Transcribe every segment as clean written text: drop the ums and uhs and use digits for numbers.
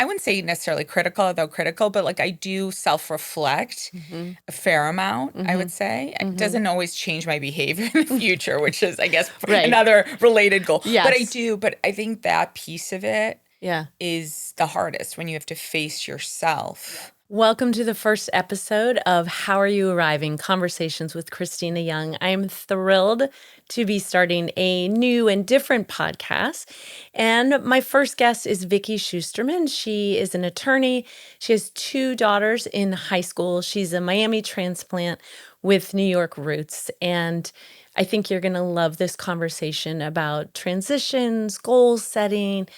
I wouldn't say necessarily critical, although critical, but like I do self-reflect Mm-hmm. a fair amount, I Mm-hmm. would say. It Mm-hmm. doesn't always change my behavior in the future, which is, I guess, Right. another related goal. But I Yes. do, but I think that piece of it Yeah. is the hardest when you have to face yourself. Welcome to the first episode of How Are You Arriving? Conversations with Cristina Young. I am thrilled to be starting a new and different podcast. And my first guest is Vicky Shusterman. She is an attorney. She has 2 daughters in high school. She's a Miami transplant with New York roots. And I think you're going to love this conversation about transitions, goal setting,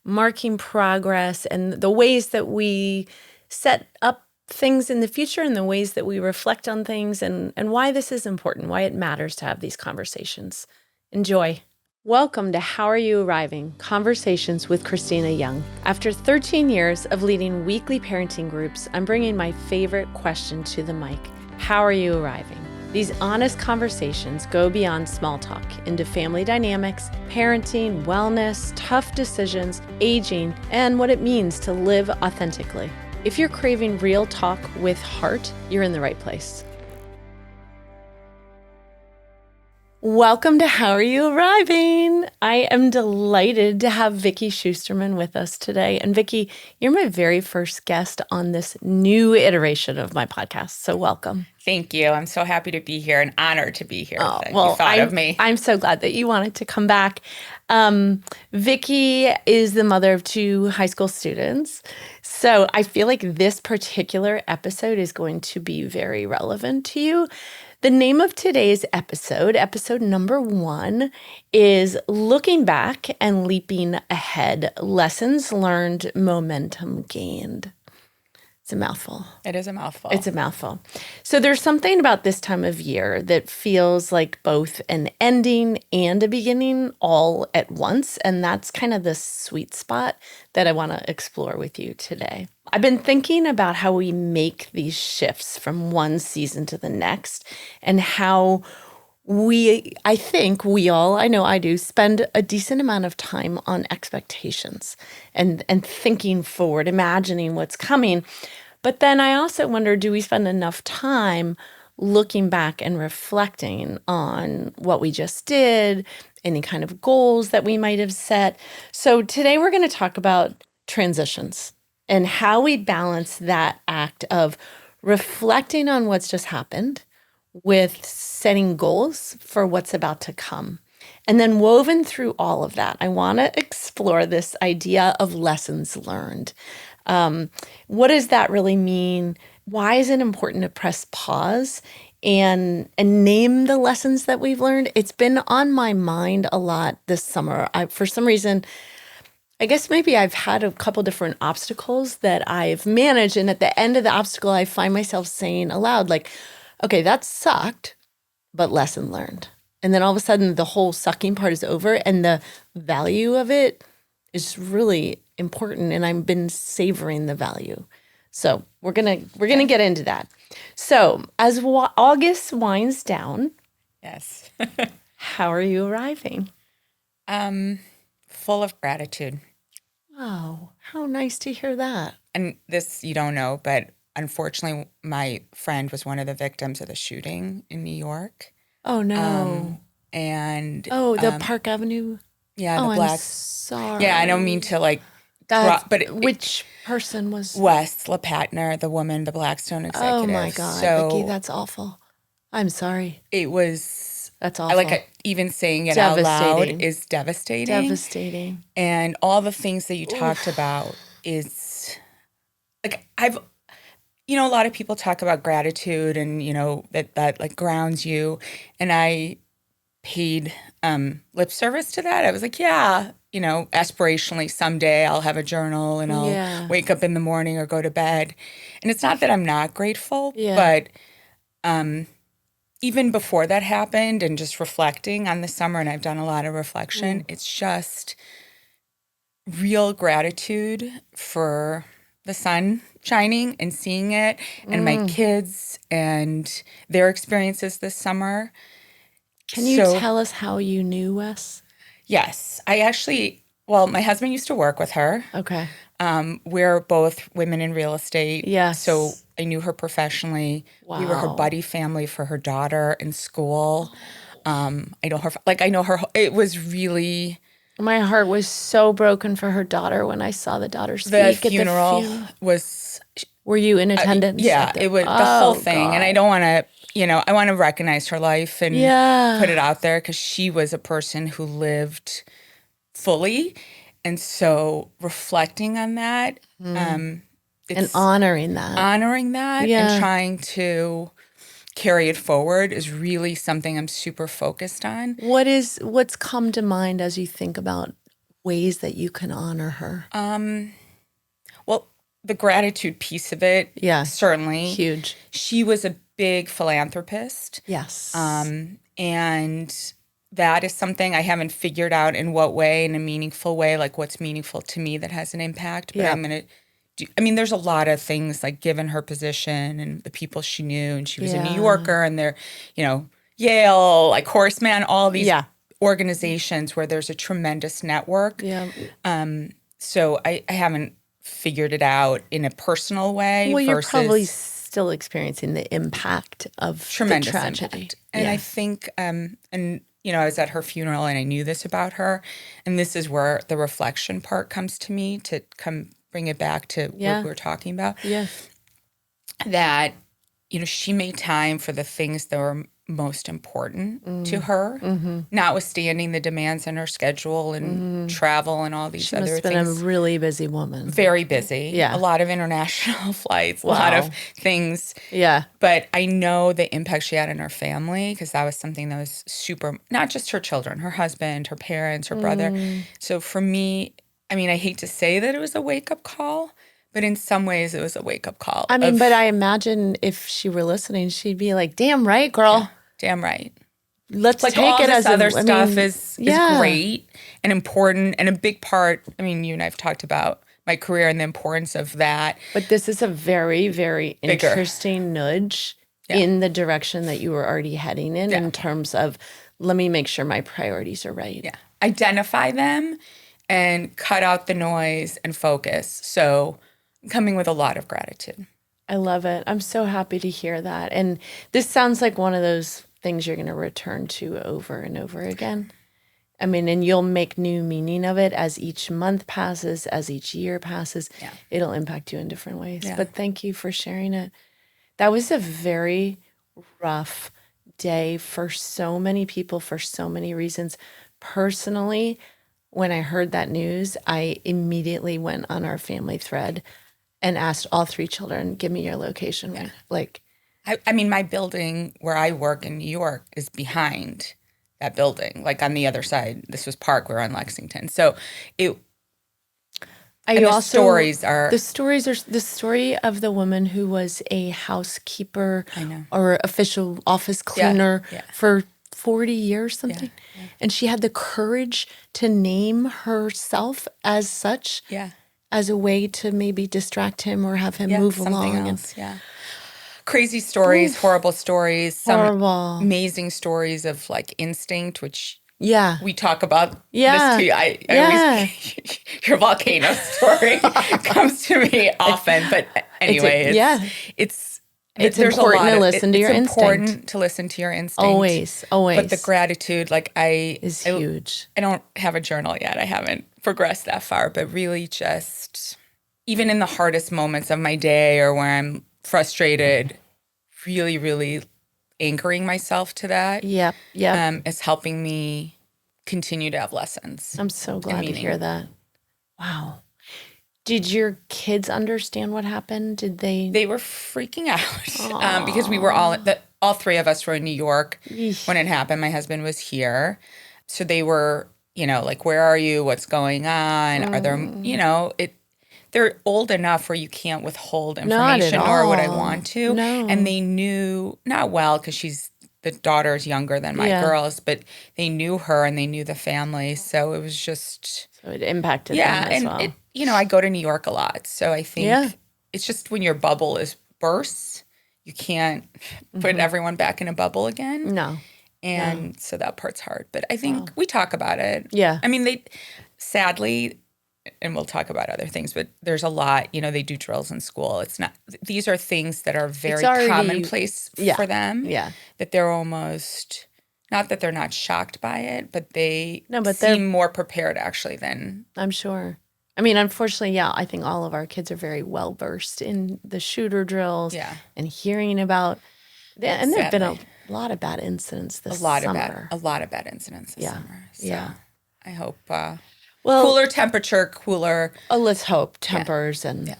marking progress, and the ways that we set up things in the future and the ways that we reflect on things and why this is important, why it matters to have these conversations. Enjoy. Welcome to How Are You Arriving? Conversations with Cristina Young. After 13 years of leading weekly parenting groups, I'm bringing my favorite question to the mic. How are you arriving? These honest conversations go beyond small talk into family dynamics, parenting, wellness, tough decisions, aging, and what it means to live authentically. If you're craving real talk with heart, you're in the right place. Welcome to How Are You Arriving? I am delighted to have Vicky Shusterman with us today. And Vicky, you're my very first guest on this new iteration of my podcast. So welcome. Thank you. I'm so happy to be here and honored to be here. Oh, That well, you thought of me. I'm so glad that you wanted to come back. Vicky is the mother of 2 high school students. So I feel like this particular episode is going to be very relevant to you. The name of today's episode number 1, is Looking Back and Leaping Ahead, Lessons Learned, Momentum Gained. It's a mouthful. It is a mouthful. It's a mouthful. So there's something about this time of year that feels like both an ending and a beginning all at once. And that's kind of the sweet spot that I want to explore with you today. I've been thinking about how we make these shifts from one season to the next and how I think we all, I know I do, spend a decent amount of time on expectations and thinking forward, imagining what's coming. But then I also wonder, do we spend enough time looking back and reflecting on what we just did, any kind of goals that we might have set? So today we're going to talk about transitions and how we balance that act of reflecting on what's just happened with setting goals for what's about to come. And then woven through all of that, I want to explore this idea of lessons learned. What does that really mean? Why is it important to press pause and name the lessons that we've learned? It's been on my mind a lot this summer. For some reason, I guess maybe I've had a couple different obstacles that I've managed. And at the end of the obstacle, I find myself saying aloud, like, okay, that sucked, but lesson learned. And then all of a sudden, the whole sucking part is over and the value of it is really important. And I've been savoring the value. So we're gonna get into that. So as August winds down, Yes. how are you arriving? Full of gratitude. Oh, how nice to hear that. And this you don't know, but unfortunately, my friend was one of the victims of the shooting in New York. Oh no. And The Park Avenue. yeah, Oh, the I'm black. sorry. Yeah, I don't mean to like That's, drop, but which person was? Wes LaPatner, the woman, the Blackstone executive. Oh my God, So Vicky, that's awful. I'm sorry. it was. That's I awful. like even saying it out loud Devastating. is devastating. Devastating. And all the things that you talked about is like a lot of people talk about gratitude and that like grounds you, and I paid lip service to that. I was like, yeah, aspirationally someday I'll have a journal and I'll Yeah. wake up in the morning or go to bed. And it's not that I'm not grateful, Yeah. but even before that happened and just reflecting on the summer, and I've done a lot of reflection, it's just real gratitude for the sun shining and seeing it and my kids and their experiences this summer. Can you tell us how you knew Wes? Yes. I actually, my husband used to work with her. Okay. We're both women in real estate. So Yes. I knew her professionally. We were her Wow. buddy family for her daughter in school. I know her, like I know her. It was really, My heart was so broken for her daughter when I saw the daughter the speak at the funeral funeral. was, Were you in attendance yeah, at the? it was the whole Oh thing. And I God. don't want to, I want to recognize her life and put it Yeah. out there because she was a person who lived fully. And so reflecting on that, And it's honoring that. honoring that and Yeah. trying to carry it forward is really something I'm super focused on. What's come to mind as you think about ways that you can honor her? Well, the gratitude piece of it, Yeah. certainly. Huge. She was a big philanthropist. Yes. And that is something I haven't figured out in what way, in a meaningful way, like what's meaningful to me that has an impact. But Yeah. I'm going to do, I mean, there's a lot of things like given her position and the people she knew, and she was a New Yeah. Yorker, and they're, Yale, like Horseman, all these Yeah. organizations where there's a tremendous network. Yeah. So I haven't figured it out in a personal way Well, you're probably versus still experiencing the impact of tremendous the tragedy. impact. And I think, I was at her funeral and I knew this about her. And this is where the reflection part comes to me to come bring it back to what we were talking about. Yeah. That, she made time for the things that were most important to her, notwithstanding the demands on her schedule and travel and all these She other must have been things. a really busy woman. Very busy. Yeah. A lot of international flights, a lot of things. Yeah. But I know the impact she had on her family because that was something that was super, not just her children, her husband, her parents, her brother. So for me, I mean, I hate to say that it was a wake-up call, but in some ways it was a wake-up call. I mean, but I imagine if she were listening, she'd be like, damn right, girl. Damn right. Let's Like take all it this as other I stuff mean, is yeah. great and important and a big part. I mean, you and I have talked about my career and the importance of that. But this is a very, very Bigger. interesting nudge in the direction that you were already heading in terms of let me make sure my priorities are right. Yeah. Identify them and cut out the noise and focus. So I'm coming with a lot of gratitude. I love it. I'm so happy to hear that. And this sounds like one of those things you're going to return to over and over again. I mean, and you'll make new meaning of it as each month passes, as each year passes. Yeah. It'll impact you in different ways. Yeah. But thank you for sharing it. That was a very rough day for so many people for so many reasons. Personally, when I heard that news, I immediately went on our family thread and asked all three children, give me your location. Yeah. Like, I mean, my building where I work in New York is behind that building, like on the other side. This was Park, we're on Lexington. So the stories are the story of the woman who was a housekeeper or official office cleaner for 40 years, something. Yeah. Yeah. And she had the courage to name herself as such. Yeah. As a way to maybe distract him or have him move along. Else, crazy stories, horrible stories, some amazing stories of like instinct, which we talk about. Yeah. This too. I always, your volcano story comes to me often, but anyway, it's important to listen to your instinct. It's important to listen to your instinct. Always. But the gratitude, like is huge. I don't have a journal yet. I haven't progressed that far, but really just even in the hardest moments of my day or where I'm frustrated, really, really anchoring myself to that. Is helping me continue to have lessons. I'm so glad to hear that. Wow. Did your kids understand what happened? Did they? They were freaking out because we were all three of us were in New York when it happened. My husband was here. So they were, like, where are you? What's going on? Are there, they're old enough where you can't withhold information, nor would I want to. No. And they knew, not well, because the daughter's younger than my girls, but they knew her and they knew the family. So it was just. So it impacted them as well. I go to New York a lot. So I think it's just when your bubble is bursts, you can't put everyone back in a bubble again. No. So that part's hard. But I think we talk about it. Yeah. I mean, sadly, and we'll talk about other things, but there's a lot, they do drills in school. It's not, these are things that are very commonplace for them. Yeah. That they're almost, not that they're not shocked by it, but they they're seem more prepared actually than. I'm sure. I mean, unfortunately, I think all of our kids are very well versed in the shooter drills and hearing about, and there have been a lot of bad incidents this summer. A lot of bad incidents this summer. So I hope cooler temperature, let's hope tempers and.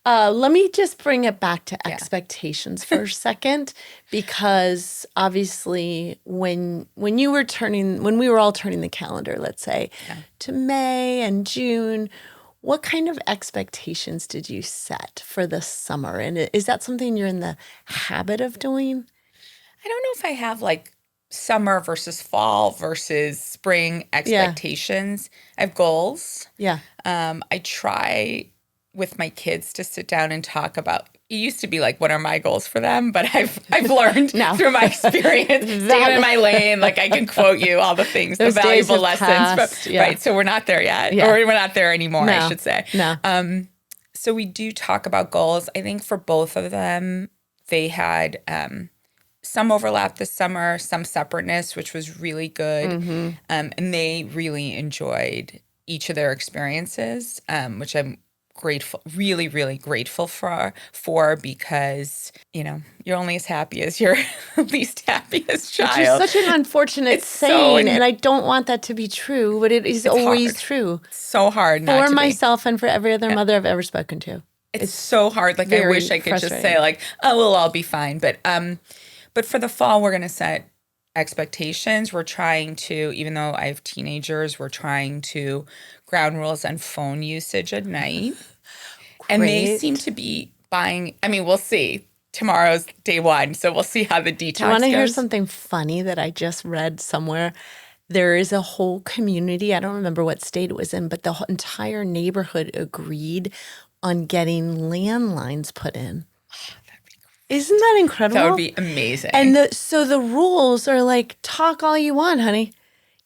Let me just bring it back to expectations for a second, because obviously when we were all turning the calendar, let's say, to May and June, what kind of expectations did you set for the summer? And is that something you're in the habit of doing? I don't know if I have like summer versus fall versus spring expectations. I have goals. Yeah. I try with my kids to sit down and talk about. It used to be like, what are my goals for them? But I've learned through my experience, staying in my lane. Like I can quote you all the things, the valuable lessons. Right. So we're not there yet, or we're not there anymore, I should say. No. So we do talk about goals. I think for both of them, they had some overlap this summer, some separateness, which was really good. Mm-hmm. And they really enjoyed each of their experiences, which I'm grateful, really, really grateful for because, you're only as happy as your least happiest child. Which is such an unfortunate saying, and I don't want that to be true, but it's always hard. true. It's so hard not for to myself and for every other mother I've ever spoken to. It's so hard. Like I wish I could just say like, oh, we'll all be fine. But for the fall, we're going to set expectations. We're trying to, even though I have teenagers, we're trying to ground rules on phone usage at night. And they seem to be buying. I mean, we'll see. Tomorrow's day one, so we'll see how the detox goes. Do you want to hear something funny that I just read somewhere? There is a whole community, I don't remember what state it was in, but the entire neighborhood agreed on getting landlines put in. Isn't that incredible? That would be amazing. And so the rules are like, talk all you want, honey.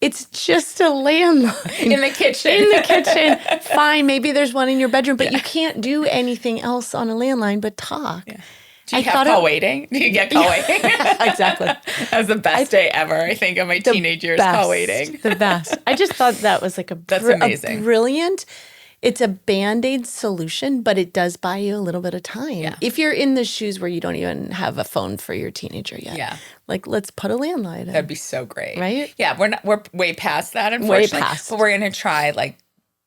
It's just a landline. In the kitchen. In the kitchen. Fine, maybe there's one in your bedroom, but you can't do anything else on a landline but talk. Yeah. Do you have call waiting? Do you get call waiting? Exactly. That was the best day ever, I think, of my teenage years, call waiting. The best. I just thought that was like That's amazing. A brilliant. It's a Band-Aid solution, but it does buy you a little bit of time. Yeah. If you're in the shoes where you don't even have a phone for your teenager yet. Yeah. Like, let's put a landline in. That'd be so great. Right? Yeah, we're way past that, unfortunately. Way past. But we're going to try like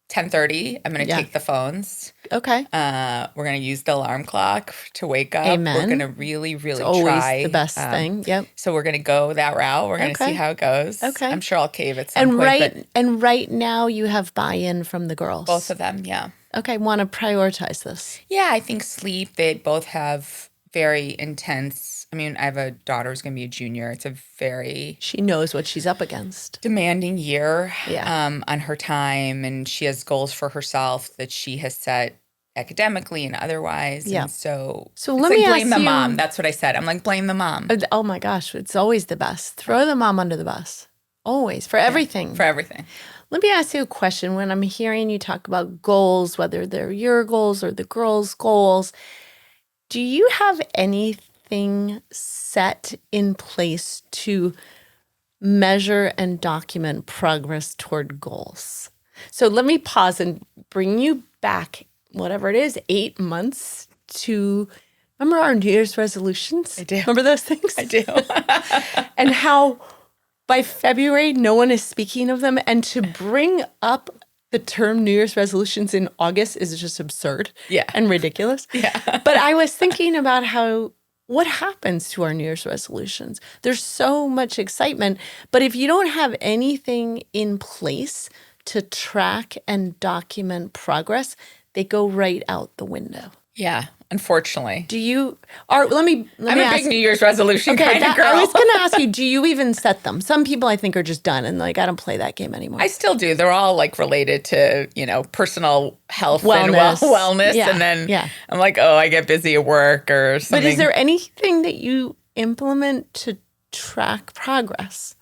10:30. I'm going to take the phones. Okay. We're going to use the alarm clock to wake up. Amen. We're going to really, really it's try. Always the best thing. Yep. So we're going to go that route. We're going to see how it goes. Okay. I'm sure I'll cave at some point. And right now you have buy-in from the girls. Both of them, yeah. Okay, want to prioritize this? Yeah, I think sleep. They both have very intense. I mean, I have a daughter who's going to be a junior. It's a very she knows what she's up against. Demanding year on her time, and she has goals for herself that she has set academically and otherwise. Yeah. And so let me blame ask the you, mom. That's what I said. I'm like, blame the mom. Oh my gosh, it's always the best. Throw the mom under the bus. Always for everything. For everything. Let me ask you a question. When I'm hearing you talk about goals, whether they're your goals or the girls' goals, do you have anything set in place to measure and document progress toward goals? So let me pause and bring you back, whatever it is, 8 months to, remember our New Year's resolutions? I do. Remember those things? I do. And how by February, no one is speaking of them. And to bring up the term New Year's resolutions in August is just absurd and ridiculous. Yeah. But I was thinking about what happens to our New Year's resolutions? There's so much excitement, but if you don't have anything in place to track and document progress, they go right out the window. Yeah, unfortunately. Do you? Let me I'm ask, a big New Year's resolution kind of girl. I was going to ask you, do you even set them? Some people I think are just done and like, I don't play that game anymore. I still do. They're all like related to, personal health wellness. And wellness. Yeah. And then I'm like, oh, I get busy at work or something. But is there anything that you implement to track progress?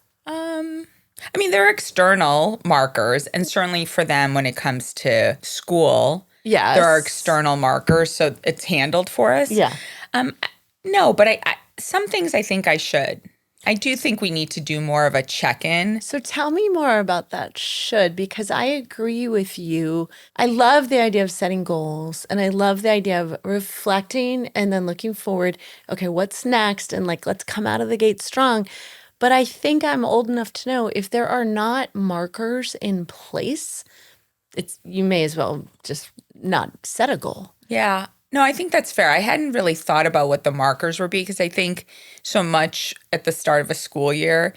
I mean, there are external markers, and certainly for them when it comes to school, there are Yes. external markers, so it's handled for us. Yeah. Um, no, but some things I think I should. I do think we need to do more of a check-in. So tell me more about that should, because I agree with you. I love the idea of setting goals and I love the idea of reflecting and then looking forward. Okay, what's next? And like, let's come out of the gate strong. But I think I'm old enough to know if there are not markers in place, you may as well just not set a goal. Yeah. No, I think that's fair. I hadn't really thought about what the markers would be because I think so much at the start of a school year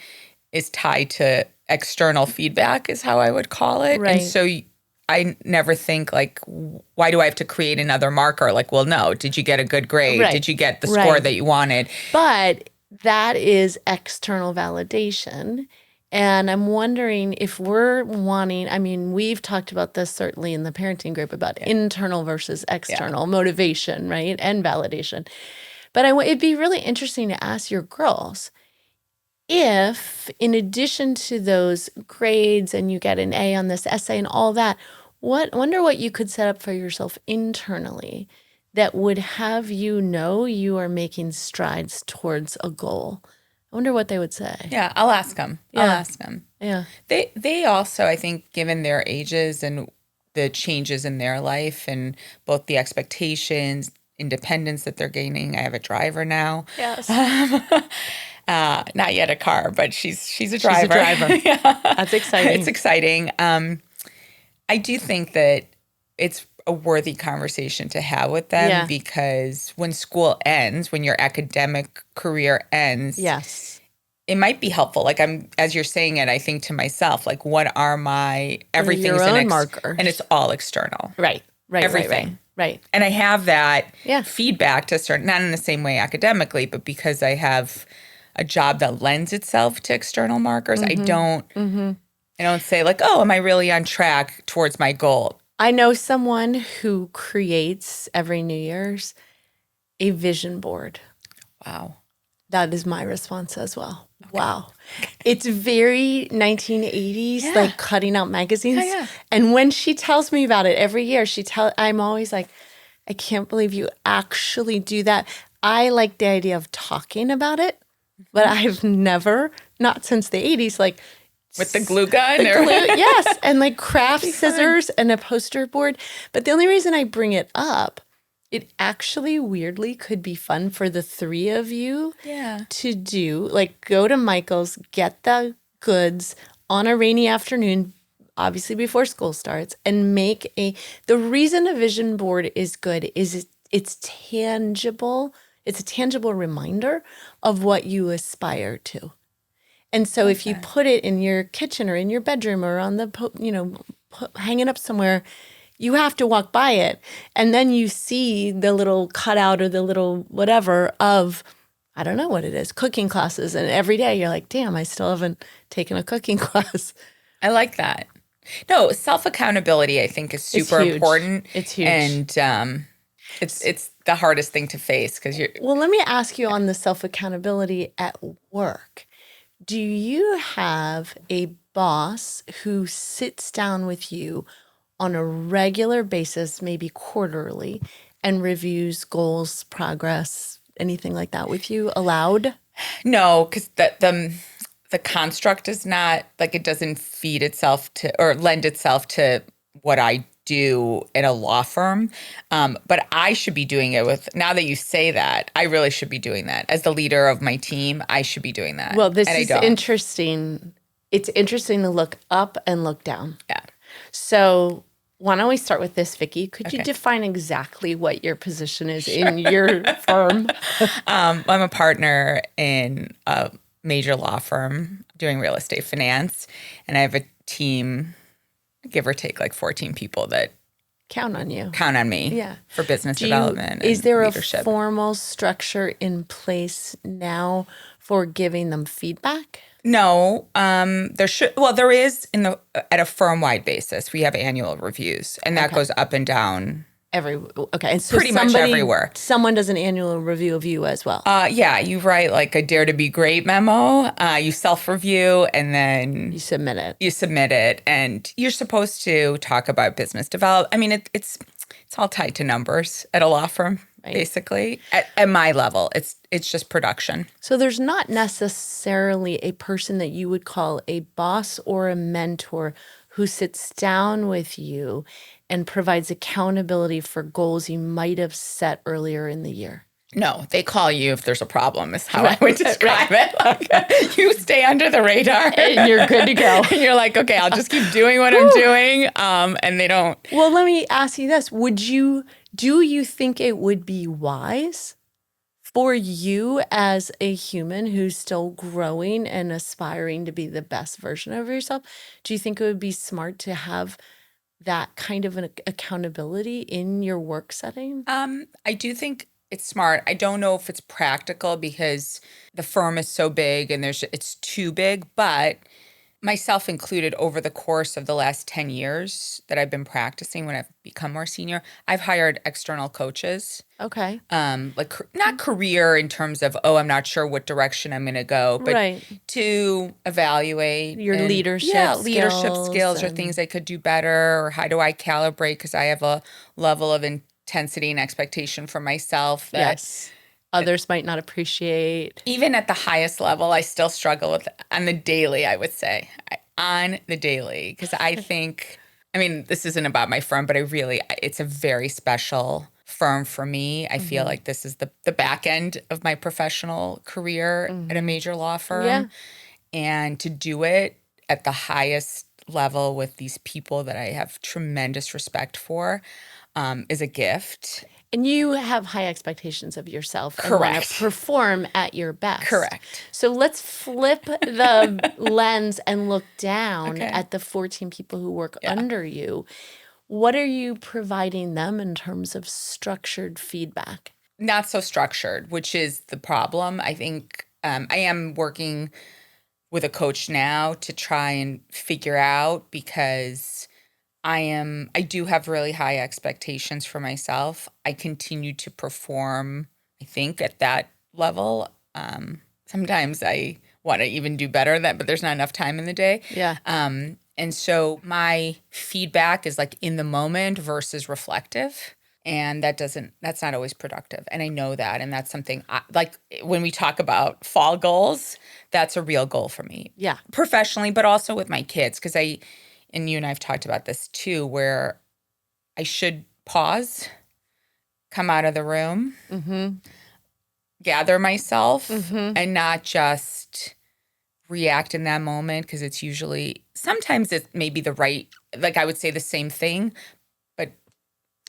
is tied to external feedback, is how I would call it. And Right. so I never think like, why do I have to create another marker? Like, well, no. Did you get a good grade? Right. Did you get the score Right. that you wanted? But that is external validation. And I'm wondering if we're wanting, I mean, we've talked about this certainly in the parenting group about internal versus external motivation, right? And validation. But it'd be really interesting to ask your girls if, in addition to those grades and you get an A on this essay and all that, wonder what you could set up for yourself internally that would have you know you are making strides towards a goal. I wonder what they would say. Yeah, I'll ask them. I'll ask them. Yeah. They also, I think, given their ages and the changes in their life and both the expectations, independence that they're gaining. I have a driver now. Yes. Not yet a car, but she's a driver. She's a driver. Yeah. That's exciting. It's exciting. I do think that it's a worthy conversation to have with them because when school ends, when your academic career ends, yes, it might be helpful. Like as you're saying it, I think to myself, like, what are my everything's your an own markers, and it's all external, right? Everything, right. And I have that Yeah. feedback to certain, not in the same way academically, but because I have a job that lends itself to external markers, I don't say like, oh, am I really on track towards my goal? I know someone who creates every New Year's a vision board. Wow. That is my response as well. Okay. Wow. It's very 1980s, like cutting out magazines. Yeah. And when she tells me about it every year, I'm always like, I can't believe you actually do that. I like the idea of talking about it, but I've never, not since the 80s, like, with the glue gun? Yes, and like craft scissors and a poster board. But the only reason I bring it up, it actually weirdly could be fun for the three of you to do. Like go to Michael's, get the goods on a rainy afternoon, obviously before school starts, and make the reason a vision board is good is it's tangible. It's a tangible reminder of what you aspire to. And so if you put it in your kitchen or in your bedroom or on the, hanging up somewhere, you have to walk by it. And then you see the little cutout or the little whatever of, I don't know what it is, cooking classes. And every day you're like, damn, I still haven't taken a cooking class. I like that. No, self-accountability, I think, is super important. It's huge. And it's the hardest thing to face because you're. Well, let me ask you on the self-accountability at work. Do you have a boss who sits down with you on a regular basis, maybe quarterly, and reviews goals, progress, anything like that with you aloud? No, because the construct is not, like, it doesn't feed itself to or lend itself to what I do in a law firm. But I should be doing it now that you say that, I really should be doing that. As the leader of my team, I should be doing that. Well, this is interesting. It's interesting to look up and look down. Yeah. So why don't we start with this, Vicky? Could you define exactly what your position is in your firm? I'm a partner in a major law firm doing real estate finance, and I have a team, give or take, like 14 people that count on me for business development. Is there leadership. A formal structure in place now for giving them feedback? No, there is at a firm-wide basis. We have annual reviews, and that goes up and down Okay. And so Pretty much everywhere. someone does an annual review of you as well. Yeah, you write like a Dare to Be Great memo. You self-review, and then You submit it. you submit it, and you're supposed to talk about business development. I mean, it's all tied to numbers at a law firm, Right. basically. At my level, it's just production. So there's not necessarily a person that you would call a boss or a mentor who sits down with you and provides accountability for goals you might have set earlier in the year. No, they call you if there's a problem, is how I would describe it. Like, you stay under the radar. And you're good to go. And you're like, okay, I'll just keep doing what I'm doing. And they don't. Well, let me ask you this. Do you think it would be wise for you as a human who's still growing and aspiring to be the best version of yourself? Do you think it would be smart to have that kind of an accountability in your work setting? I do think it's smart. I don't know if it's practical because the firm is so big and it's too big, but myself included, over the course of the last 10 years that I've been practicing, when I've become more senior, I've hired external coaches. Okay. Not career in terms of, I'm not sure what direction I'm going to go, but Right. to evaluate Your leadership leadership skills or and- things I could do better, or how do I calibrate, because I have a level of intensity and expectation for myself that Yes. Others might not appreciate. even at the highest level, I still struggle with on the daily, I would say. On the daily, because I think, I mean, this isn't about my firm, but it's a very special firm for me. I feel like this is the back end of my professional career at a major law firm. Yeah. And to do it at the highest level with these people that I have tremendous respect for is a gift. And you have high expectations of yourself and want Correct. to perform at your best. Correct. So let's flip the lens and look down Okay. at the 14 people who work under you. What are you providing them in terms of structured feedback? Not so structured, which is the problem. I think I am working with a coach now to try and figure out, because I do have really high expectations for myself. I continue to perform, I think, at that level. Sometimes I want to even do better than that, but there's not enough time in the day. Yeah. And so my feedback is like in the moment versus reflective. And that's not always productive. And I know that. And that's something like when we talk about fall goals, that's a real goal for me. Yeah. Professionally, but also with my kids. Because and you and I have talked about this too, where I should pause, come out of the room, gather myself, and not just react in that moment, because it's usually, sometimes it may be the right, like I would say the same thing, but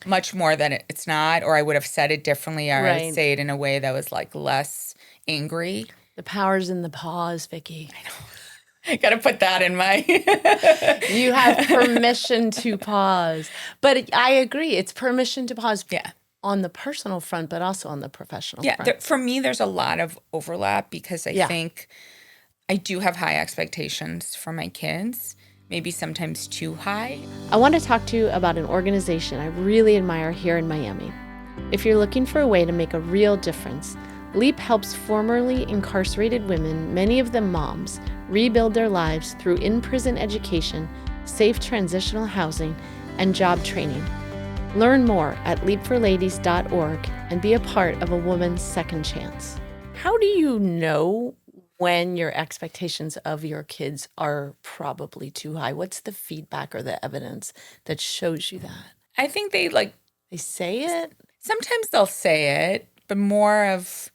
much more than it's not, or I would have said it differently, or I Right. would say it in a way that was like less angry. The power's in the pause, Vicky. I got to put that in my... You have permission to pause. But I agree. It's permission to pause Yeah. on the personal front, but also on the professional Yeah, front. for me, there's a lot of overlap, because I Yeah. think I do have high expectations for my kids, maybe sometimes too high. I want to talk to you about an organization I really admire here in Miami. If you're looking for a way to make a real difference, LEAP helps formerly incarcerated women, many of them moms, rebuild their lives through in-prison education, safe transitional housing, and job training. Learn more at leapforladies.org and be a part of a woman's second chance. How do you know when your expectations of your kids are probably too high? What's the feedback or the evidence that shows you that? I think they say it? sometimes they'll say it, but more of,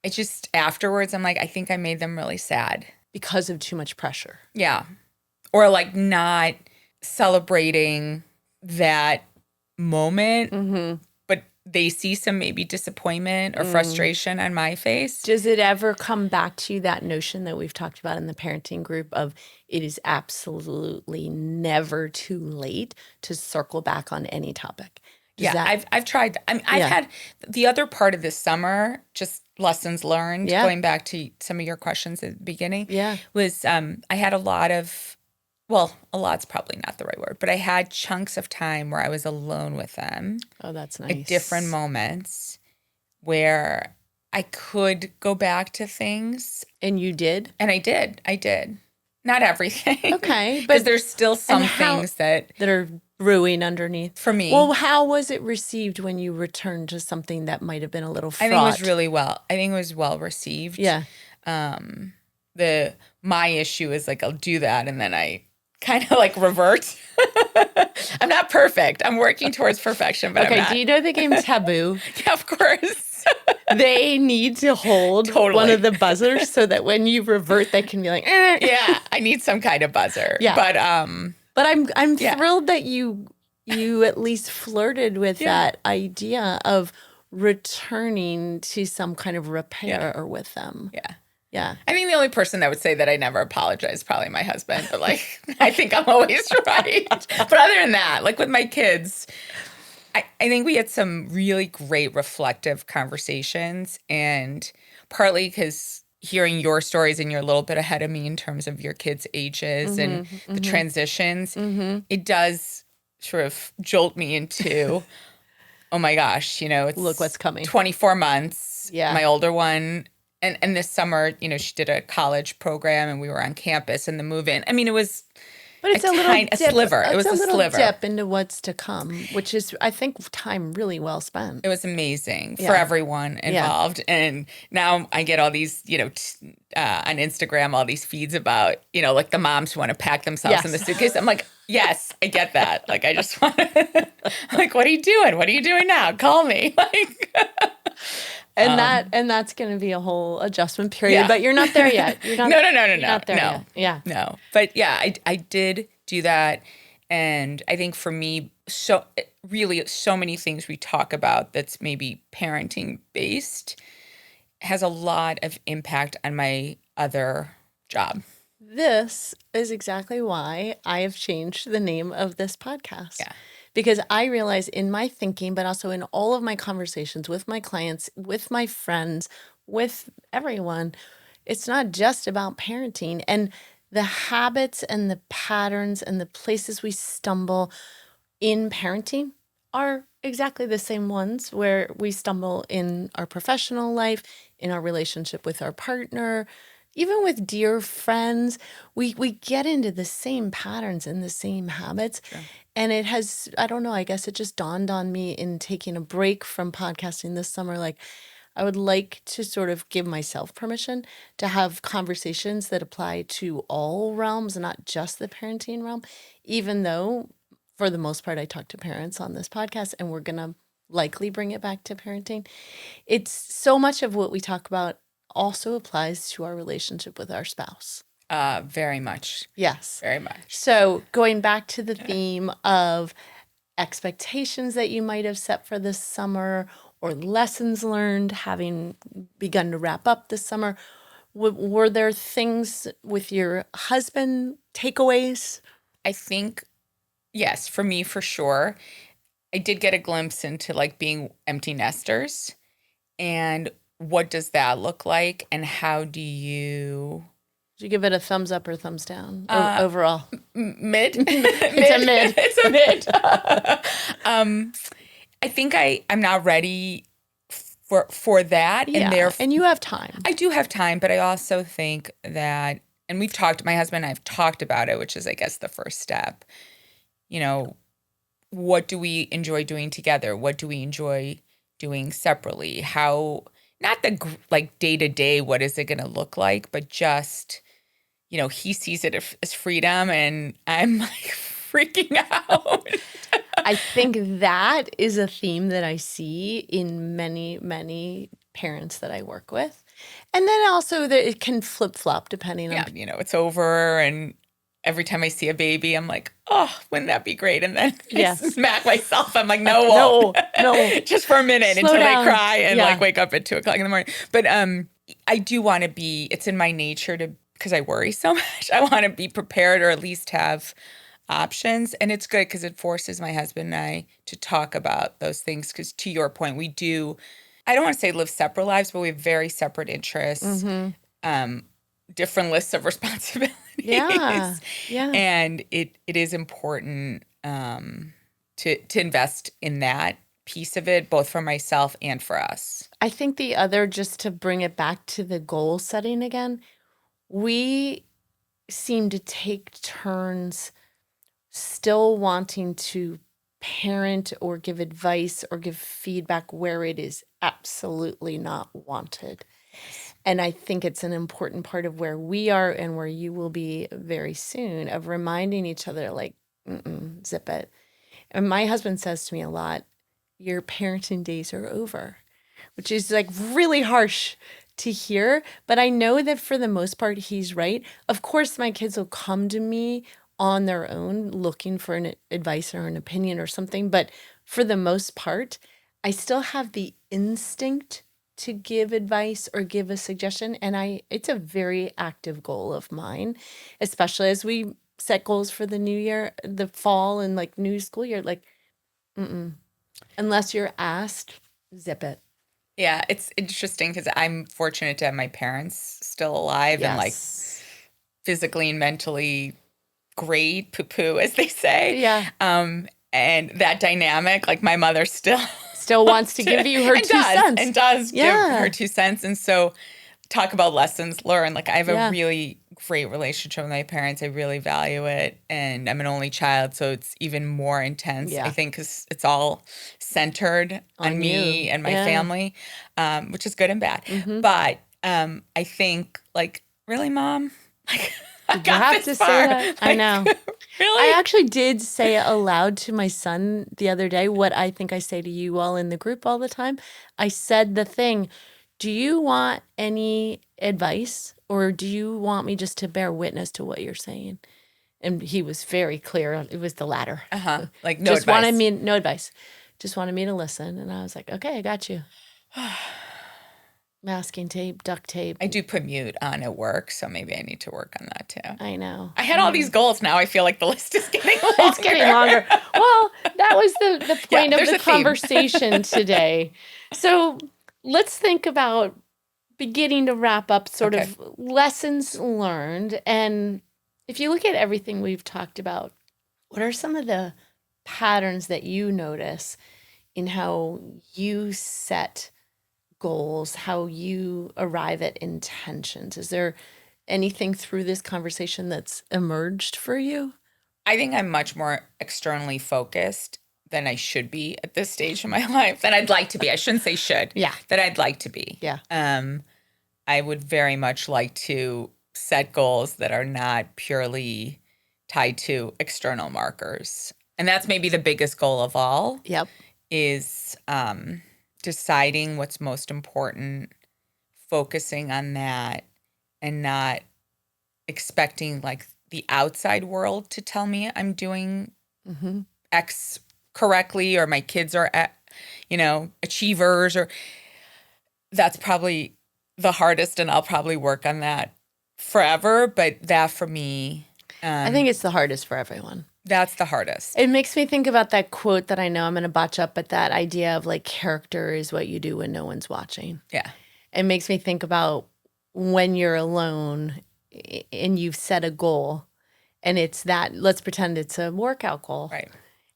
it's just afterwards, I'm like, I think I made them really sad. Because of too much pressure. Yeah. Or like not celebrating that moment, but they see some maybe disappointment or frustration on my face. Does it ever come back to that notion that we've talked about in the parenting group of it is absolutely never too late to circle back on any topic? I've tried. I've had the other part of this summer, just lessons learned, going back to some of your questions at the beginning, was I had a lot of well, a lot's probably not the right word, but I had chunks of time where I was alone with them Oh, that's at different nice. moments where I could go back to things. And you did? And I did. I did. Not everything. Okay, Because but there's still and some how things that, that are brewing underneath. for me, Well, how was it received when you returned to something that might have been a little I think it was fraught? really well. I think it was well received. Yeah. My issue is like I'll do that and then I kind of like revert. I'm not perfect. I'm working towards perfection, but I'm Okay, do not. you know the game Taboo? Yeah, of course. They need to hold one Totally. of the buzzers so that when you revert, they can be like, eh. Yeah, I need some kind of buzzer. Yeah. But I'm yeah. thrilled that you at least flirted with Yeah. that idea of returning to some kind of repair with them. Yeah. Yeah. I think the only person that would say that I never apologize is probably my husband, but like I think I'm always right. But other than that, like with my kids, I think we had some really great reflective conversations, and partly because hearing your stories and you're a little bit ahead of me in terms of your kids' ages and the transitions, it does sort of jolt me into, oh my gosh, it's Look what's coming. 24 months. Yeah. My older one, and this summer, she did a college program and we were on campus and the move in. I mean, it was But it's a little dip, sliver. It was a little sliver. dip into what's to come, which is, I think, time really well spent. It was amazing for everyone involved. Yeah. And now I get all these, on Instagram, all these feeds about, like the moms who want to pack themselves in the suitcase. I'm like, yes, I get that. Like, I just want to, like, what are you doing? What are you doing now? Call me. Like, and that's going to be a whole adjustment period, but you're not there yet. You're not, no. Not there yet. Yeah. No. But yeah, I did do that. And I think for me, so many things we talk about that's maybe parenting based has a lot of impact on my other job. This is exactly why I have changed the name of this podcast. Yeah. Because I realize in my thinking, but also in all of my conversations with my clients, with my friends, with everyone, it's not just about parenting. And the habits and the patterns and the places we stumble in parenting are exactly the same ones where we stumble in our professional life, in our relationship with our partner, even with dear friends. We get into the same patterns and the same habits. Sure. And it has, I don't know, I guess it just dawned on me in taking a break from podcasting this summer, like I would like to sort of give myself permission to have conversations that apply to all realms, not just the parenting realm, even though for the most part I talk to parents on this podcast and we're going to likely bring it back to parenting. It's so much of what we talk about also applies to our relationship with our spouse. Very much. Yes. Very much. So going back to the theme of expectations that you might have set for this summer or lessons learned having begun to wrap up this summer, were there things with your husband, takeaways? I think, yes, for me, for sure. I did get a glimpse into like being empty nesters and what does that look like and how do you... Did you give it a thumbs up or thumbs down overall? Mid. It's a mid. It's a mid. I think I'm not ready for that. Yeah, and you have time. I do have time, but I also think that, and my husband and I have talked about it, which is, I guess, the first step. What do we enjoy doing together? What do we enjoy doing separately? How, not the like day to day, what is it going to look like, but just, he sees it as freedom and I'm like freaking out. I think that is a theme that I see in many, many parents that I work with. And then also that it can flip-flop depending on... Yeah, it's over and every time I see a baby, I'm like, oh, wouldn't that be great? And then I smack myself. I'm like, no. Just for a minute until they cry and like wake up at 2:00 in the morning. But I do want to be, it's in my nature to, because I worry so much, I want to be prepared or at least have options. And it's good because it forces my husband and I to talk about those things. Because to your point, we do, I don't want to say live separate lives, but we have very separate interests, different lists of responsibilities. Yeah. holidays. Yeah. And it is important to invest in that piece of it, both for myself and for us. I think the other, just to bring it back to the goal setting again, we seem to take turns still wanting to parent or give advice or give feedback where it is absolutely not wanted. And I think it's an important part of where we are and where you will be very soon, of reminding each other, like, zip it. And my husband says to me a lot, your parenting days are over, which is like really harsh to hear. But I know that for the most part, he's right. Of course, my kids will come to me on their own looking for an advice or an opinion or something. But for the most part, I still have the instinct to give advice or give a suggestion. And it's a very active goal of mine, especially as we set goals for the new year, the fall and like new school year, like, unless you're asked, zip it. Yeah, it's interesting because I'm fortunate to have my parents still alive and like Yes. physically and mentally great, poo poo, as they say. Yeah. And that dynamic, like my mother still Still wants wants to give you her and 2 cents. does give Yeah. her 2 cents. And so talk about lessons learned. Like I have a Yeah. really great relationship with my parents. I really value it. And I'm an only child, so it's even more intense, I Yeah. think, because it's all centered on me you. and my Yeah. family, which is good and bad. Mm-hmm. But I think, like, really, Mom? Like, I Did you got have this to far. say that? I Like, know. really? I actually did say it aloud to my son the other day, what I think I say to you all in the group all the time. I said the thing, do you want any advice or do you want me just to bear witness to what you're saying? And he was very clear. It was the latter. Like, no Just wanted advice. me, no advice. Just wanted me to listen. And I was like, okay, I got you. Masking tape, duct tape. I do put mute on at work, so maybe I need to work on that too. I know. I had all these goals. Now I feel like the list is getting longer. It's getting longer. Well, that was the point of there's the a theme. conversation today. So let's think about beginning to wrap up sort Okay. of lessons learned. And if you look at everything we've talked about, what are some of the patterns that you notice in how you set goals, how you arrive at intentions? Is there anything through this conversation that's emerged for you? I think I'm much more externally focused than I should be at this stage in my life. Than I'd like to be. I shouldn't say should. Yeah. That I'd like to be. Yeah. I would very much like to set goals that are not purely tied to external markers. And that's maybe the biggest goal of all. Yep. Is deciding what's most important, focusing on that, and not expecting like the outside world to tell me I'm doing X correctly or my kids are achievers, or that's probably the hardest, and I'll probably work on that forever. But that for me, I think it's the hardest for everyone. that's the hardest. It makes me think about that quote that I know I'm going to botch up, but that idea of like character is what you do when no one's watching. Yeah. It makes me think about when you're alone and you've set a goal and it's that, let's pretend it's a workout goal. Right.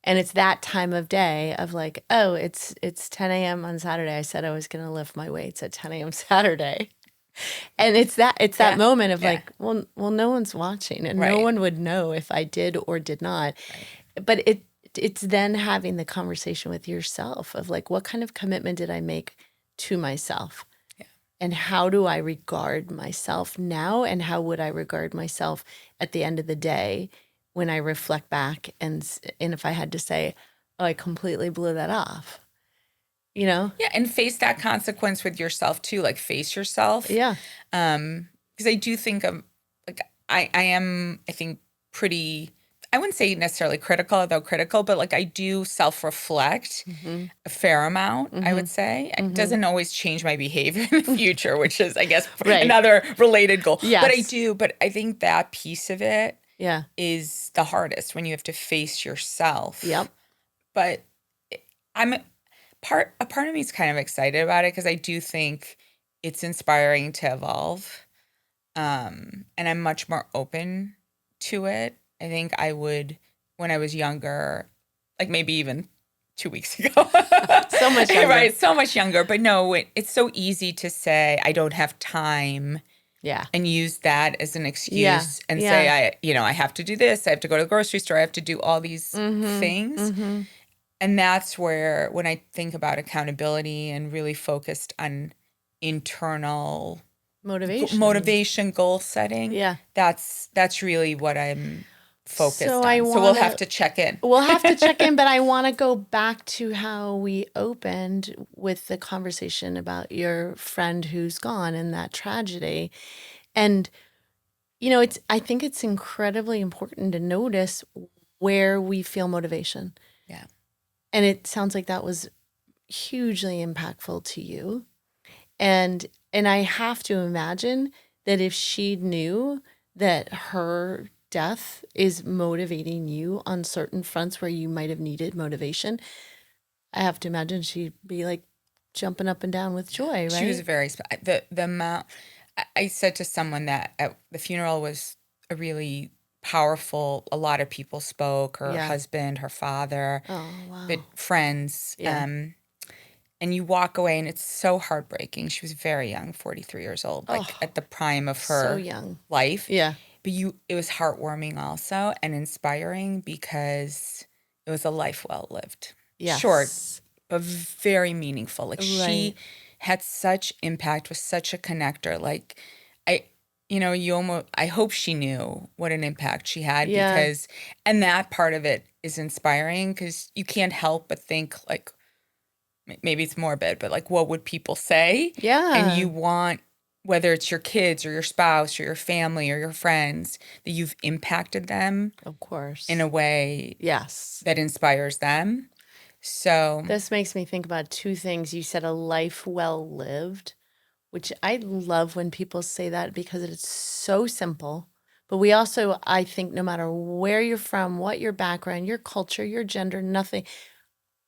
And it's that time of day of like, oh, it's 10 a.m. on Saturday. I said I was going to lift my weights at 10 a.m. Saturday. And it's that moment of like, well, no one's watching and no one would know if I did or did not. Right. But it's then having the conversation with yourself of like, what kind of commitment did I make to myself? Yeah. And how do I regard myself now? And how would I regard myself at the end of the day when I reflect back and if I had to say, oh, I completely blew that off. You know? Yeah, and face that consequence with yourself too. Like face yourself. Yeah. Because I do think like I am, I think, pretty, I wouldn't say necessarily critical, although critical, but like I do self-reflect a fair amount, I would say. It doesn't always change my behavior in the future, which is, I guess, another related goal. Yes. But I do, but I think that piece of it is the hardest when you have to face yourself. Yep. But a part of me is kind of excited about it because I do think it's inspiring to evolve. And I'm much more open to it. I think I would, when I was younger, like maybe even 2 weeks ago. So much younger. Right, so much younger. But no, it's so easy to say, I don't have time Yeah. and use that as an Yeah. excuse and Yeah. say, I have to do this. I have to go to the grocery store. I have to do all these things. And that's where, when I think about accountability and really focused on internal motivation, goal setting, Yeah. that's really what I'm focused So on. So we'll have to check in. We'll have to check in, but I want to go back to how we opened with the conversation about your friend who's gone and that tragedy. And I think it's incredibly important to notice where we feel motivation. Yeah. And it sounds like that was hugely impactful to you. And I have to imagine that if she knew that her death is motivating you on certain fronts where you might have needed motivation, I have to imagine she'd be like jumping up and down with joy, right? She was very the amount. I said to someone that at the funeral was a really powerful. A lot of people spoke. Her husband, her father, but friends. And you walk away, and it's so heartbreaking. She was very young, 43 years old, like at the prime of her life. Yeah. But it was heartwarming also and inspiring because it was a life well lived. Yes. Short, but very meaningful. Like she had such impact, was such a connector. Like I hope she knew what an impact she had because, and that part of it is inspiring because you can't help but think like, maybe it's morbid, but like, what would people say? Yeah. And you want, whether it's your kids or your spouse or your family or your friends, that you've impacted them, of course, in a way that inspires them. So this makes me think about two things. You said a life well lived, which I love when people say that because it's so simple. But we also, I think, no matter where you're from, what your background, your culture, your gender, nothing,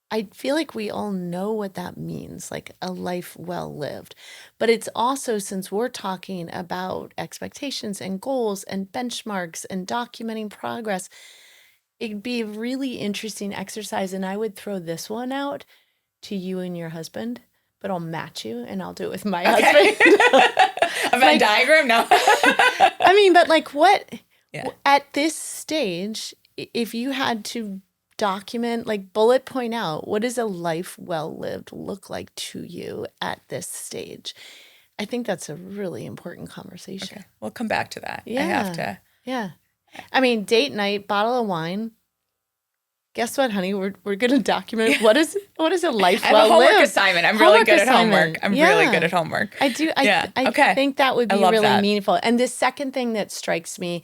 I feel like we all know what that means, like a life well lived. But it's also, since we're talking about expectations and goals and benchmarks and documenting progress, it'd be a really interesting exercise. And I would throw this one out to you and your husband, but I'll match you and I'll do it with my husband. A Venn diagram? No. I mean, but like what, at this stage, if you had to document, like bullet point out, what does a life well lived look like to you at this stage? I think that's a really important conversation. Okay. We'll come back to that. Yeah. I have to. Yeah. I mean, date night, bottle of wine. Guess what, honey? We're going to document what is a life well lived. I have a homework assignment. I'm really good at homework. I'm really good at homework. I do. I think that would be really meaningful. And the second thing that strikes me,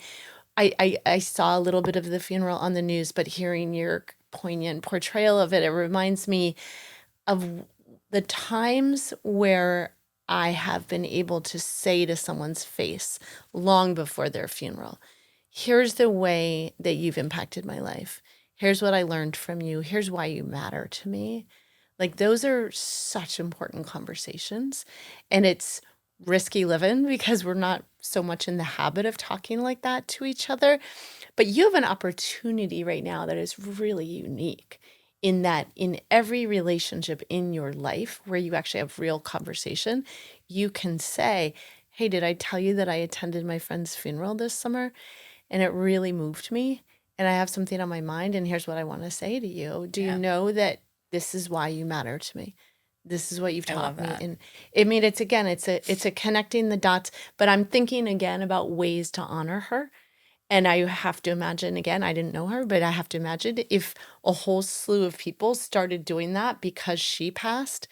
I saw a little bit of the funeral on the news, but hearing your poignant portrayal of it, it reminds me of the times where I have been able to say to someone's face long before their funeral, here's the way that you've impacted my life. Here's what I learned from you. Here's why you matter to me. Like, those are such important conversations. And it's risky living because we're not so much in the habit of talking like that to each other. But you have an opportunity right now that is really unique, in that in every relationship in your life where you actually have real conversation, you can say, hey, did I tell you that I attended my friend's funeral this summer and it really moved me? And I have something on my mind, and here's what I want to say to you. Do you know that this is why you matter to me? This is what you've taught me. And I mean, it's a connecting the dots, but I'm thinking again about ways to honor her. And I have to imagine, again, I didn't know her, but I have to imagine if a whole slew of people started doing that because she passed,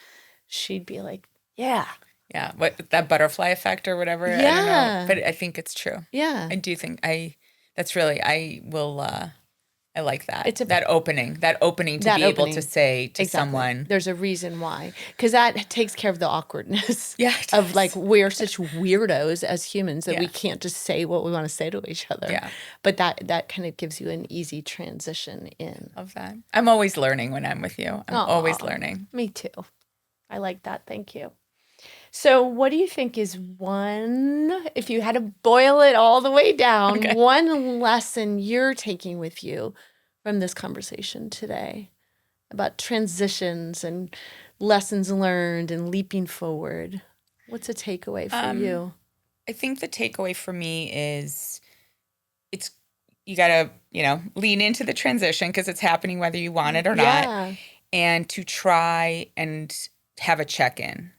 she'd be like, yeah. Yeah. What, that butterfly effect or whatever. Yeah. I don't know. But I think it's true. Yeah. I do think that's really, I like that. That opening to be able to say to someone. There's a reason why. Because that takes care of the awkwardness. Yeah. Of like, we're such weirdos as humans that we can't just say what we want to say to each other. Yeah. But that kind of gives you an easy transition in. Of that. I'm always learning when I'm with you. I'm always learning. Me too. I like that. Thank you. So, what do you think is one, if you had to boil it all the way down, Okay. one lesson you're taking with you from this conversation today about transitions and lessons learned and leaping forward? What's a takeaway for Um, you? I think the takeaway for me is it's you got to, lean into the transition because it's happening whether you want it or not, Yeah. and to try and have a check-in,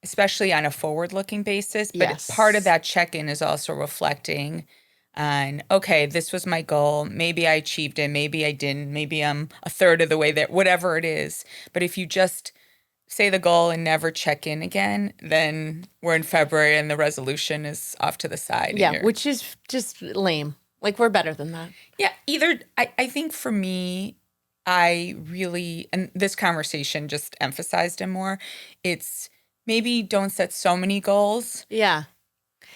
especially on a forward-looking basis. But part of Yes. that check-in is also reflecting on, okay, this was my goal. Maybe I achieved it. Maybe I didn't. Maybe I'm a third of the way there, whatever it is. But if you just say the goal and never check in again, then we're in February and the resolution is off to the side and Yeah, you're, which is just lame. Like, we're better than that. yeah, I think for me, I really, and this conversation just emphasized it more. It's maybe don't set so many goals. Yeah.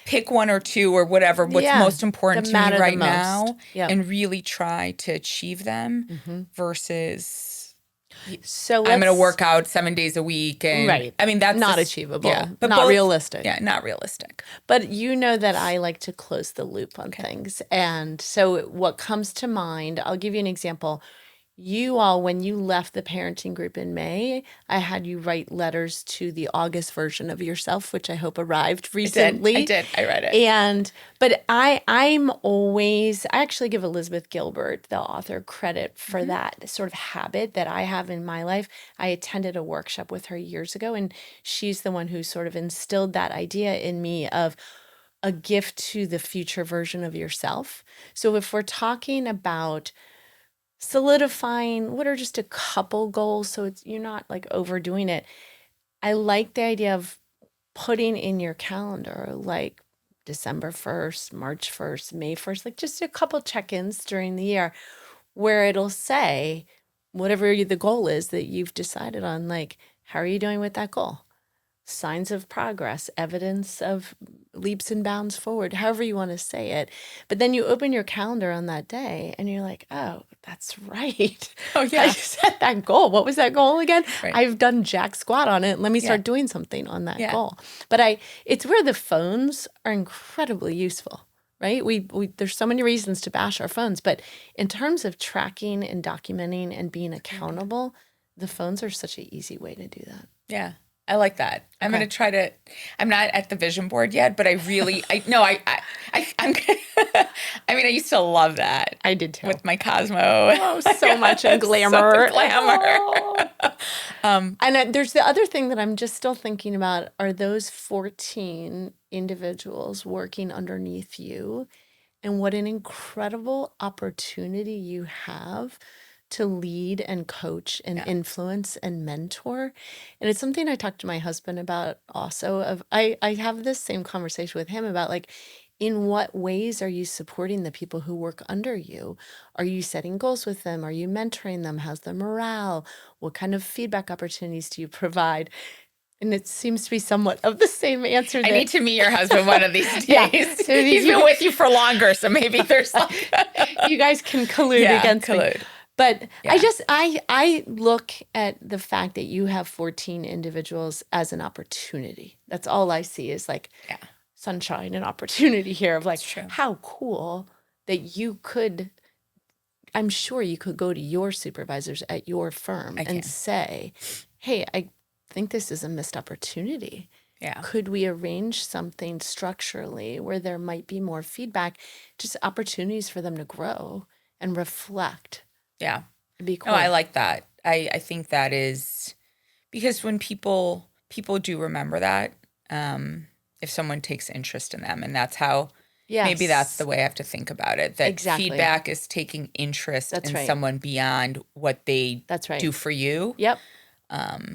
Pick one or two or whatever, what's Yeah. most That important to me matter the right most. now, Yep. and really try to achieve them Hmm. versus So I'm going to let's, work out 7 days a week. And right. I mean, that's Not just, yeah, achievable, but not both, realistic. yeah, not realistic. But you know that I like to close the loop on Okay. things. And so what comes to mind, I'll give you an example. You all, when you left the parenting group in May, I had you write letters to the August version of yourself, which I hope arrived I did. I recently. did. I read it. And but I'm always, I actually give Elizabeth Gilbert, the author, credit for Mhm. that sort of habit that I have in my life. I attended a workshop with her years ago, and she's the one who sort of instilled that idea in me of a gift to the future version of yourself. So if we're talking about solidifying, what are just a couple goals so it's you're not like overdoing it. I like the idea of putting in your calendar like December 1st, March 1st, May 1st, like just a couple check-ins during the year where it'll say whatever the goal is that you've decided on, like how are you doing with that goal? Signs of progress, evidence of leaps and bounds forward, however you want to say it. But then you open your calendar on that day and you're like, oh, that's right. Oh, I yeah. set that goal. What was that goal again? Right. I've done jack squat on it. Let me Yeah. start doing something on that Yeah. goal. But it's where the phones are incredibly useful, right? We there's so many reasons to bash our phones, but in terms of tracking and documenting and being accountable, the phones are such an easy way to do that. Yeah. I like that. I'm Okay. going to try to, I'm not at the vision board yet, but I really, I, no, I'm, I mean, I used to love that I did too. with my Cosmo. Oh, so much in So glamour. glamour. Oh. And there's the other thing that I'm just still thinking about are those 14 individuals working underneath you, and what an incredible opportunity you have to lead and coach and Yeah. influence and mentor. And it's something I talked to my husband about also of I have this same conversation with him about like in what ways are you supporting the people who work under you? Are you setting goals with them? Are you mentoring them? How's their morale? What kind of feedback opportunities do you provide? And it seems to be somewhat of the same answer I need that to meet your husband one of these yeah. days. So He's been with you for longer, so maybe there's like, you guys can collude yeah, against me. collude. But Yeah. I look at the fact that you have 14 individuals as an opportunity. That's all I see is like Yeah. sunshine and opportunity here of like It's true. how cool that you could, I'm sure you could go to your supervisors at your firm I and can. say, hey, I think this is a missed opportunity. Yeah. Could we arrange something structurally where there might be more feedback, just opportunities for them to grow and reflect? Yeah. It'd be No, cool. I like that. I think that is because when people do remember that, if someone takes interest in them, and that's how maybe that's Yes, the way I have to think about it. That exactly. feedback is taking interest That's in right. someone beyond what they That's right. do for you. Yep.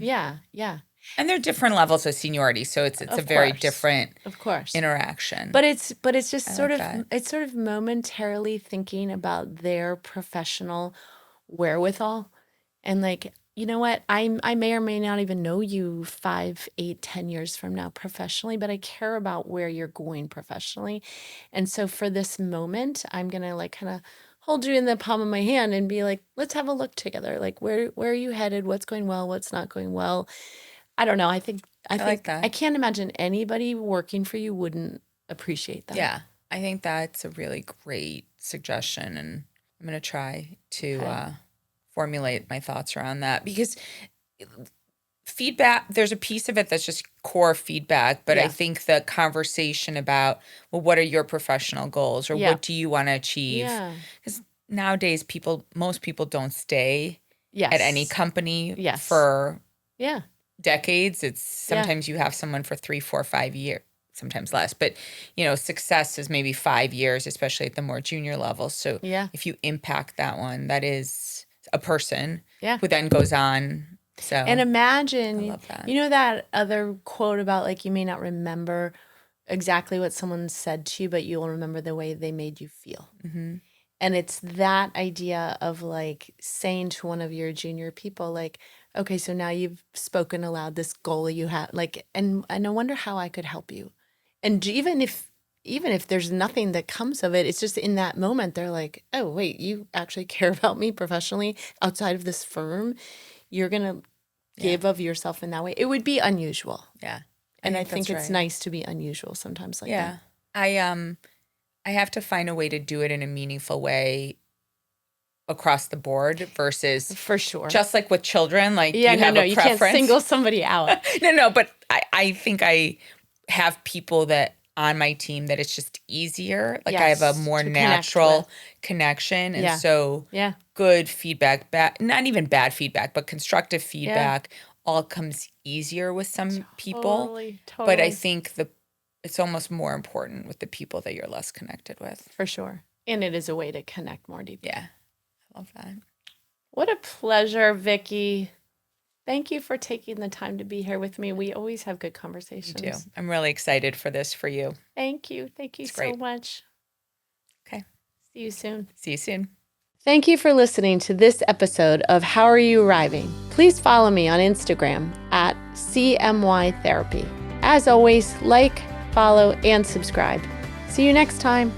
Yeah. Yeah. And there are different levels of seniority, so it's a Of very course. different Of course. interaction. But it's just I sort like of that. it's sort of momentarily thinking about their professional wherewithal and like, you know what? I may or may not even know you 5, 8, 10 years from now professionally, but I care about where you're going professionally. And so for this moment, I'm gonna like kind of hold you in the palm of my hand and be like, let's have a look together. Like where are you headed? What's going well? What's not going well? I don't know. I like think that. I can't imagine anybody working for you wouldn't appreciate that. Yeah. I think that's a really great suggestion. And I'm going to try to formulate my thoughts around that because feedback, there's a piece of it that's just core feedback, but I think the conversation about, well, what are your professional goals or what do you want to achieve? Yeah. Because nowadays most people don't stay Yes. at any company Yes. for Yeah. decades. It's sometimes you have someone for 3, 4, 5 years, sometimes less, but success is maybe 5 years, especially at the more junior level. So if you impact that one, that is a person who then goes on. So And imagine, I love that. That other quote about like, you may not remember exactly what someone said to you, but you'll remember the way they made you feel. Mm-hmm. And it's that idea of like saying to one of your junior people, like, okay, so now you've spoken aloud this goal you have, like, and I wonder how I could help you. And even if there's nothing that comes of it, it's just in that moment, they're like, oh, wait, you actually care about me professionally outside of this firm. You're going to give of yourself in that way. It would be unusual. Yeah. And I think it's nice to be unusual sometimes like that. I have to find a way to do it in a meaningful way across the board versus for sure. Just like with children, like you have a preference. You can't single somebody out. No, but I think I have people that on my team that it's just easier. Like I have a more natural connection. And so good feedback, not even bad feedback, but constructive feedback all comes easier with some people. Totally. But I think it's almost more important with the people that you're less connected with. For sure. And it is a way to connect more deeply. Yeah. I love that. What a pleasure, Vicky. Thank you for taking the time to be here with me. We always have good conversations. You do. I'm really excited for this for you. Thank you. Thank you so much. Okay. See you soon. See you soon. Thank you for listening to this episode of How Are You Arriving? Please follow me on Instagram at CMY Therapy. As always, like, follow, and subscribe. See you next time.